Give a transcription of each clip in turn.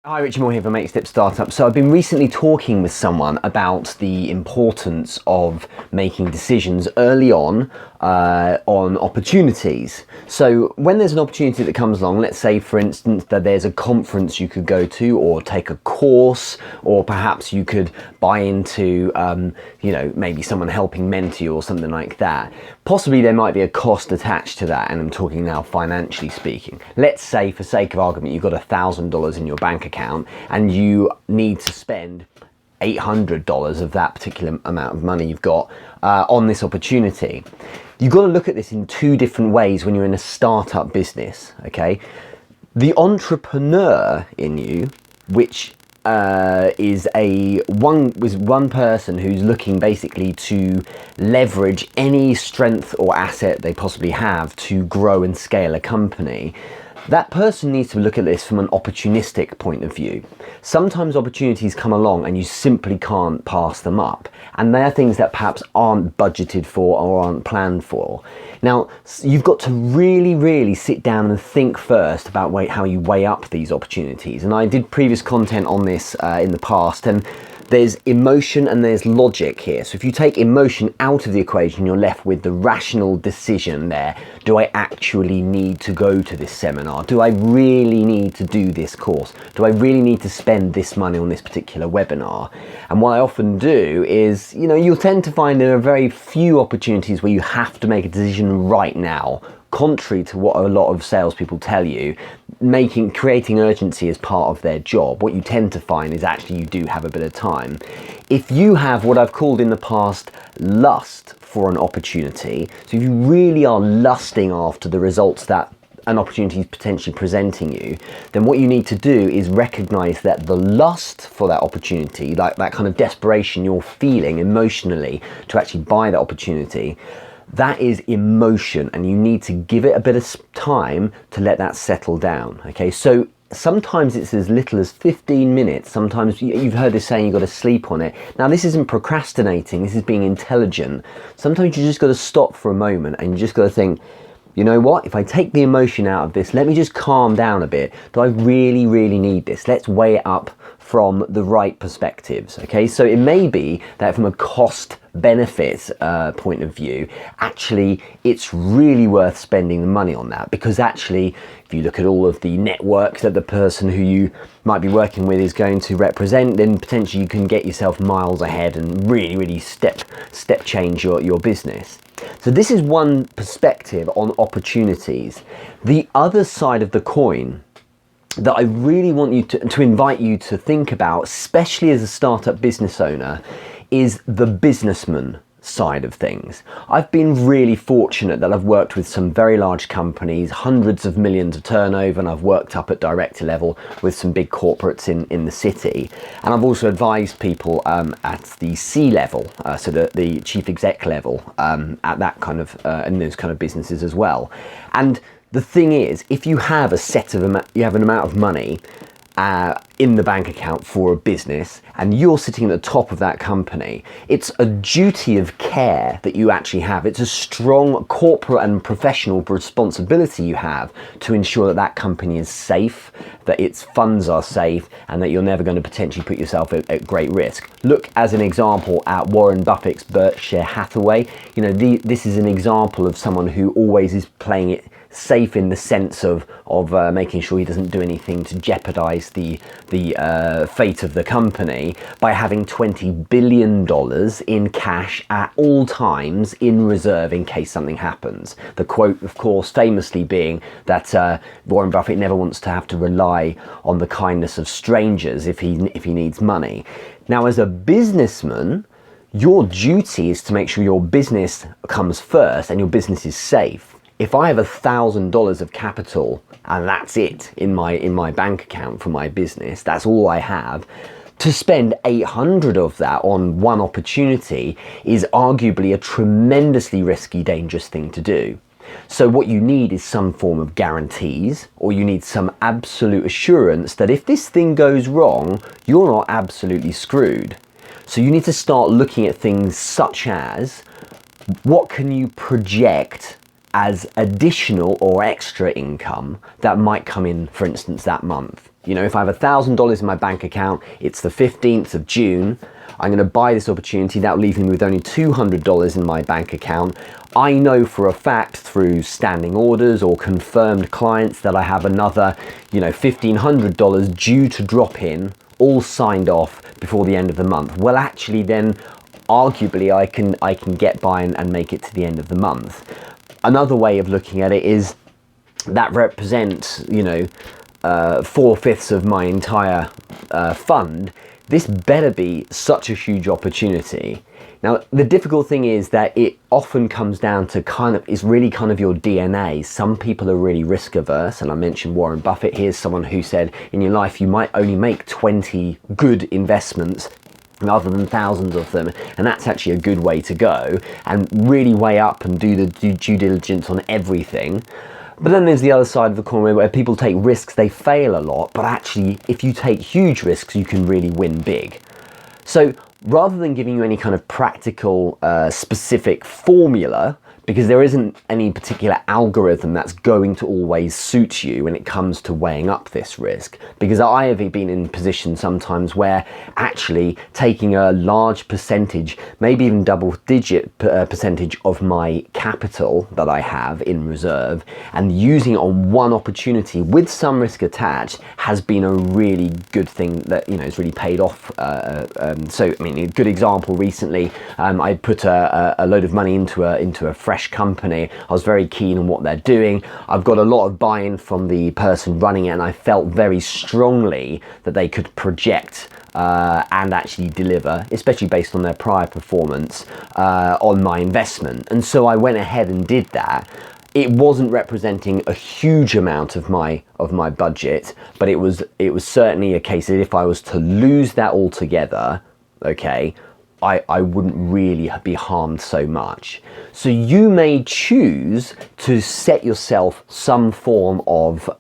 Hi, Richard Moore here from Make Step Startup. So I've been recently talking with someone about the importance of making decisions early on opportunities. So when there's an opportunity that comes along, let's say for instance that there's a conference you could go to or take a course, or perhaps you could buy into, maybe someone helping mentor you or something like that. Possibly there might be a cost attached to that, and I'm talking now financially speaking. Let's say for sake of argument you've got $1,000 in your bank account and you need to spend $800 of that particular amount of money you've got on this opportunity. You've got to look at this in two different ways when you're in a startup business, okay? The entrepreneur in you, which is one person who's looking basically to leverage any strength or asset they possibly have to grow and scale a company. That person needs to look at this from an opportunistic point of view. Sometimes opportunities come along and you simply can't pass them up. And they're things that perhaps aren't budgeted for or aren't planned for. Now, you've got to really sit down and think first about how you weigh up these opportunities. And I did previous content on this in the past, and there's emotion and there's logic here. So if you take emotion out of the equation, you're left with the rational decision there. Do I actually need to go to this seminar? Do I really need to do this course? Do I really need to spend this money on this particular webinar? And what I often do is, you'll tend to find there are very few opportunities where you have to make a decision right now. Contrary to what a lot of salespeople tell you, creating urgency is part of their job. What you tend to find is actually you do have a bit of time. If you have what I've called in the past lust for an opportunity, so if you really are lusting after the results that an opportunity is potentially presenting you, then what you need to do is recognize that the lust for that opportunity, like that kind of desperation you're feeling emotionally to actually buy that opportunity, that is emotion, and you need to give it a bit of time to let that settle down. Okay, so sometimes it's as little as 15 minutes. Sometimes you've heard this saying, you've got to sleep on it. Now, this isn't procrastinating, this is being intelligent. Sometimes you just got to stop for a moment and you just got to think, you know what, if I take the emotion out of this, let me just calm down a bit. Do I really need this? Let's weigh it up from the right perspectives. Okay, so it may be that from a cost benefit point of view, actually it's really worth spending the money on that, because actually if you look at all of the network that the person who you might be working with is going to represent, then potentially you can get yourself miles ahead and really step change your business. So this is one perspective on opportunities. The other side of the coin that I really want you to invite you to think about, especially as a startup business owner, is the businessman side of things. I've been really fortunate that I've worked with some very large companies, hundreds of millions of turnover, and I've worked up at director level with some big corporates in the city. And I've also advised people at the C level, so the chief exec level, at that kind of, in those kind of businesses as well. And the thing is, if you have an amount of money in the bank account for a business and you're sitting at the top of that company, it's a duty of care that you actually have. It's a strong corporate and professional responsibility you have to ensure that that company is safe, that its funds are safe, and that you're never going to potentially put yourself at great risk. Look as an example at Warren Buffett's Berkshire Hathaway. This is an example of someone who always is playing it safe in the sense of making sure he doesn't do anything to jeopardize the fate of the company by having $20 billion in cash at all times in reserve in case something happens. The quote, of course, famously being that Warren Buffett never wants to have to rely on the kindness of strangers if he needs money. Now, as a businessman, your duty is to make sure your business comes first and your business is safe. If I have $1,000 of capital and that's it in my bank account for my business, that's all I have, to spend 800 of that on one opportunity is arguably a tremendously risky, dangerous thing to do. So what you need is some form of guarantees, or you need some absolute assurance that if this thing goes wrong, you're not absolutely screwed. So you need to start looking at things such as, what can you project as additional or extra income that might come in, for instance, that month. You know, if I have $1,000 in my bank account, it's the 15th of June, I'm going to buy this opportunity. That will leave me with only $200 in my bank account. I know for a fact through standing orders or confirmed clients that I have another, you know, $1,500 due to drop in, all signed off before the end of the month. Well, actually then, arguably, I can get by and make it to the end of the month. Another way of looking at it is that represents, you know, 4/5 of my entire fund. This better be such a huge opportunity. Now, the difficult thing is that it often comes down to is really kind of your DNA. Some people are really risk averse, and I mentioned Warren Buffett. Here's someone who said, in your life, you might only make 20 good investments rather than thousands of them, and that's actually a good way to go, and really weigh up and do the due diligence on everything. But then there's the other side of the coin where people take risks, they fail a lot, but actually if you take huge risks, you can really win big. So rather than giving you any kind of practical, specific formula, because there isn't any particular algorithm that's going to always suit you when it comes to weighing up this risk. Because I have been in positions sometimes where actually taking a large percentage, maybe even double-digit percentage of my capital that I have in reserve and using it on one opportunity with some risk attached has been a really good thing that, you know, has really paid off. So, I mean, a good example recently, I put a load of money into a fresh company. I was very keen on what they're doing. I've got a lot of buy-in from the person running it, and I felt very strongly that they could project and actually deliver, especially based on their prior performance on my investment. And so I went ahead and did that. It wasn't representing a huge amount of my budget, but it was certainly a case that if I was to lose that altogether, okay, I wouldn't really be harmed so much. So you may choose to set yourself some form of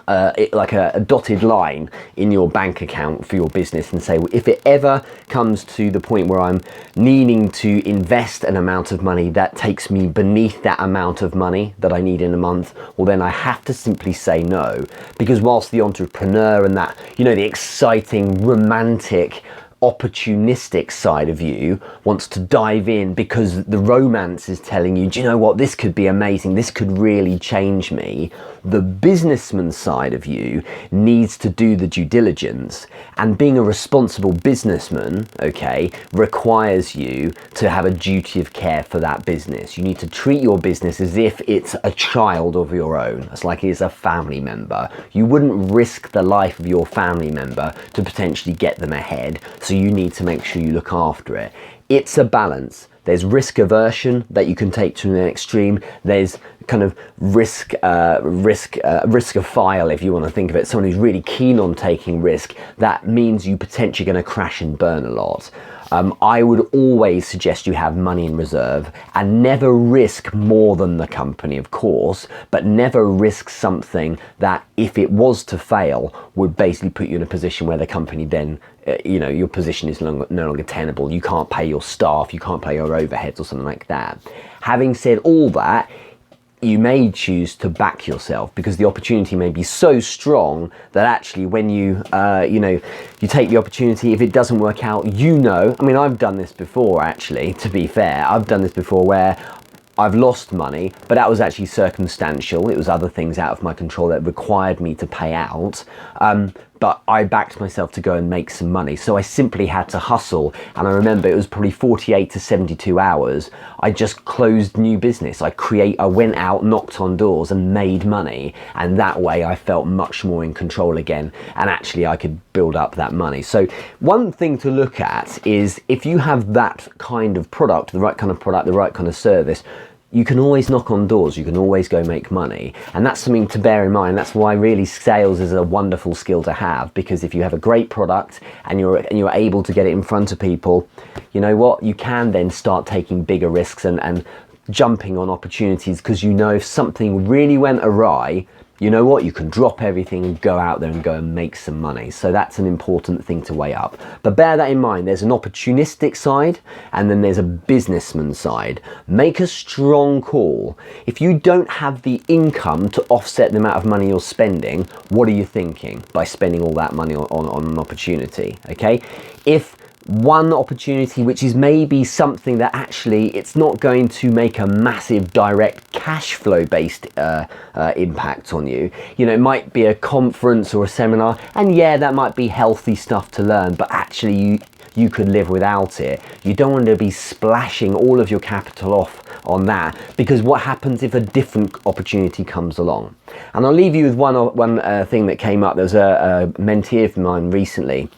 like a dotted line in your bank account for your business and say, well, if it ever comes to the point where I'm needing to invest an amount of money that takes me beneath that amount of money that I need in a month, well then I have to simply say no. Because whilst the entrepreneur and that, you know, the exciting, romantic, opportunistic side of you wants to dive in because the romance is telling you, do you know what, this could be amazing, this could really change me. The businessman side of you needs to do the due diligence, and being a responsible businessman, okay, requires you to have a duty of care for that business. You need to treat your business as if it's a child of your own. It's like it's a family member. You wouldn't risk the life of your family member to potentially get them ahead. So you need to make sure you look after it. It's a balance. There's risk aversion that you can take to an extreme. There's kind of risk-ophile, if you want to think of it. Someone who's really keen on taking risk. That means you potentially going to crash and burn a lot. I would always suggest you have money in reserve and never risk more than the company, of course, but never risk something that, if it was to fail, would basically put you in a position where the company then, you know, your position is no longer tenable. You can't pay your staff, you can't pay your overheads or something like that. Having said all that, you may choose to back yourself because the opportunity may be so strong that actually when you take the opportunity, if it doesn't work out, you know, I mean, I've done this before actually, to be fair, I've done this before where I've lost money, but that was actually circumstantial. It was other things out of my control that required me to pay out. But I backed myself to go and make some money. So I simply had to hustle. And I remember it was probably 48 to 72 hours. I just closed new business. I went out, knocked on doors and made money. And that way I felt much more in control again. And actually I could build up that money. So one thing to look at is if you have that kind of product, the right kind of service, you can always knock on doors, you can always go make money. And that's something to bear in mind. That's why really sales is a wonderful skill to have, because if you have a great product and you're able to get it in front of people, you know what, you can then start taking bigger risks and jumping on opportunities, because you know if something really went awry, you know what, you can drop everything and go out there and go and make some money. So that's an important thing to weigh up. But bear that in mind, there's an opportunistic side and then there's a businessman side. Make a strong call. If you don't have the income to offset the amount of money you're spending, what are you thinking by spending all that money on an opportunity? Okay, if one opportunity, which is maybe something that actually it's not going to make a massive direct cash flow based impact on you. You know, it might be a conference or a seminar, and yeah, that might be healthy stuff to learn, but actually you could live without it. You don't want to be splashing all of your capital off on that, because what happens if a different opportunity comes along? And I'll leave you with one thing that came up. There was a mentee of mine recently.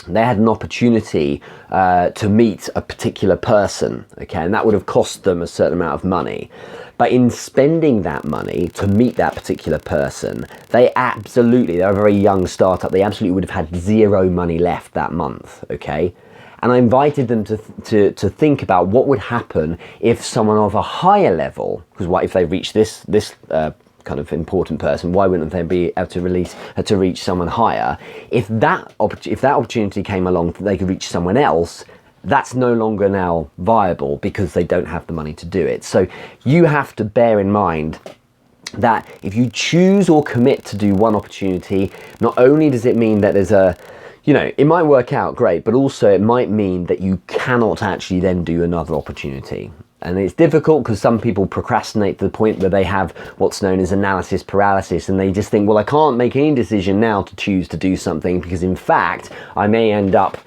They had an opportunity to meet a particular person, okay, and that would have cost them a certain amount of money. But in spending that money to meet that particular person, they're a very young startup, they absolutely would have had zero money left that month, okay? And I invited them to think about what would happen if someone of a higher level, because what if they reach this kind of important person, why wouldn't they be able to reach someone higher? If that opportunity came along, they could reach someone else, that's no longer now viable because they don't have the money to do it. So you have to bear in mind that if you choose or commit to do one opportunity, not only does it mean that there's it might work out great, but also it might mean that you cannot actually then do another opportunity. And it's difficult because some people procrastinate to the point where they have what's known as analysis paralysis, and they just think, well, I can't make any decision now to choose to do something because in fact I may end up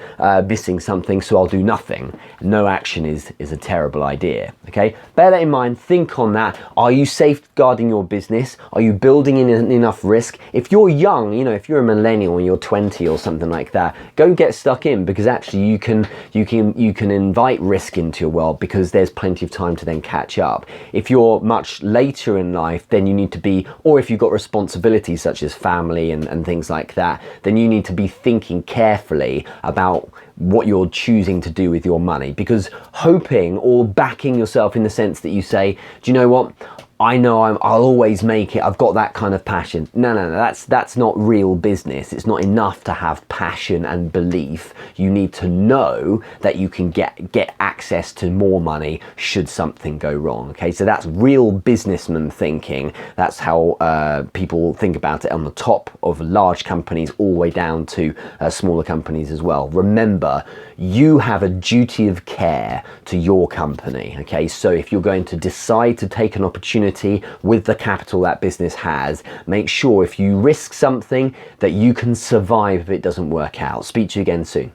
missing something, so I'll do nothing. No action is a terrible idea. Okay, bear that in mind, think on that. Are you safeguarding your business? Are you building in enough risk? If you're young, if you're a millennial and you're 20 or something like that, go get stuck in, because actually you can invite risk into your world because there's plenty of time to then catch up. If you're much later in life, then you need to be, or if you've got responsibilities such as family and things like that, then you need to be thinking carefully about what you're choosing to do with your money, because hoping or backing yourself in the sense that you say, do you know what, I know I'll always make it, I've got that kind of passion. No, that's not real business. It's not enough to have passion and belief. You need to know that you can get access to more money should something go wrong. Okay, so that's real businessman thinking. That's how people think about it on the top of large companies all the way down to smaller companies as well. Remember, you have a duty of care to your company. Okay, so if you're going to decide to take an opportunity with the capital that business has, make sure if you risk something that you can survive if it doesn't work out. Speak to you again soon.